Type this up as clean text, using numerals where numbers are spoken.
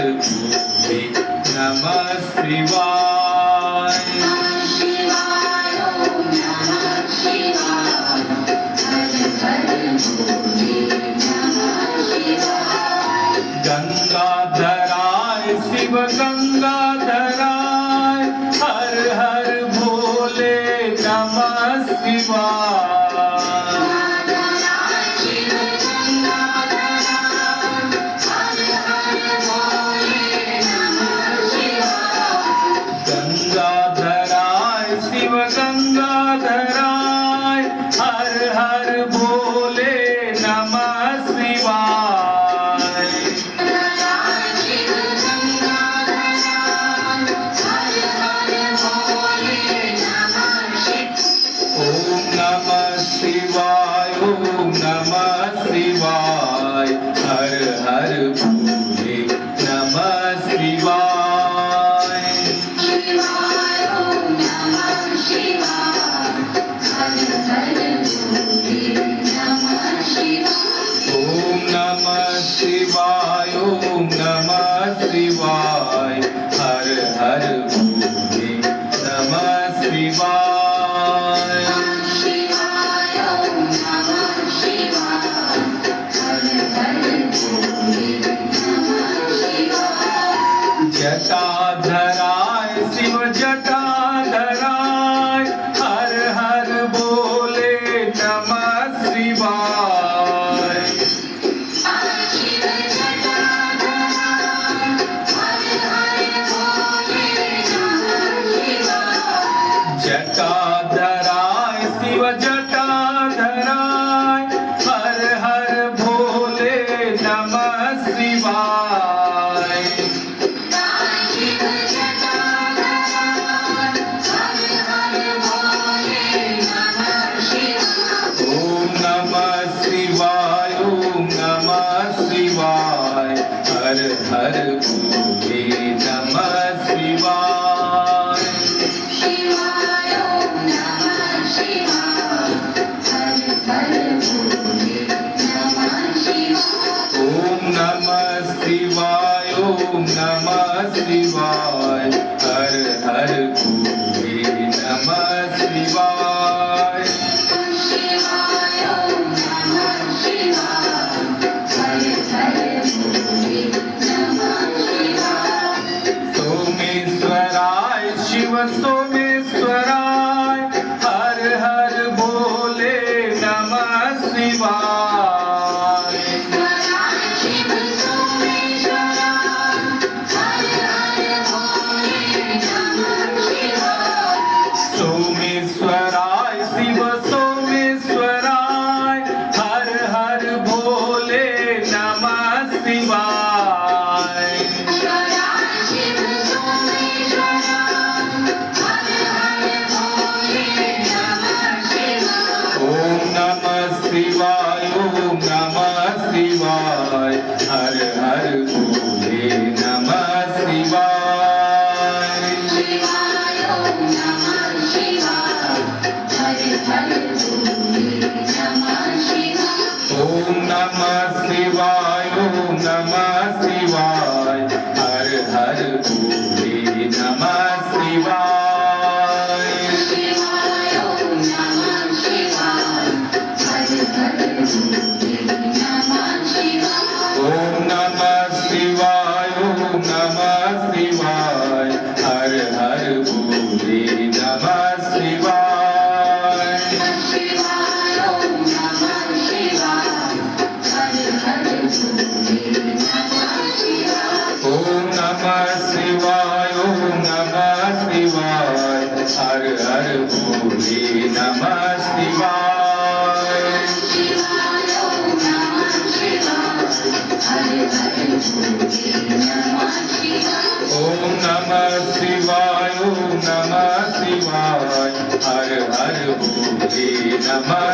भोले नमः शिवाय। गंगाधराय शिव गंगाधराय हर हर भोले नमः शिवाय। गंगाधराय शिव गंगाधराय हर हर भोले नमः शिवाय। ओम नमः शिवाय ओम नमः शिवाय हर हर भोले नमः शिवाय। ओम नमः शिवाय ओम नमः शिवाय हर हर भोले नमः शिवाय। जटाधराय शिव जटाधराय हर हर भोले नमः शिवाय। जटाधराय शिव जटाधराय हर हर भोले नमः शिवाय। ओम नमः शिवाय ओम नमः शिवाय हर हर भोले नमः शिवाय। ओम नमः शिवाय ओम नमः शिवाय हर हर भोले नमः शिवाय। सोमेश्वराय शिव सोमेश्वराय हर हर भोले नमः शिवाय। सोमेश्वराय शिव सोमेश्वराय हर हर भोले नमः शिवाय। ओम नमः शिवाय ओम नमः शिवाय हर हर भोले नमः शिवाय। ओम नमः शिवाय ओम नमः शिवाय हर हर भोले नमः शिवाय। ओम नमः शिवाय ओम नमः शिवाय हर हर भोले नमः शिवाय। ओम नमः शिवाय ओम नमः शिवाय हर हर भोले नमः शिवाय। ओम नमः शिवाय ओम नमः शिवाय हर हर भोले नमः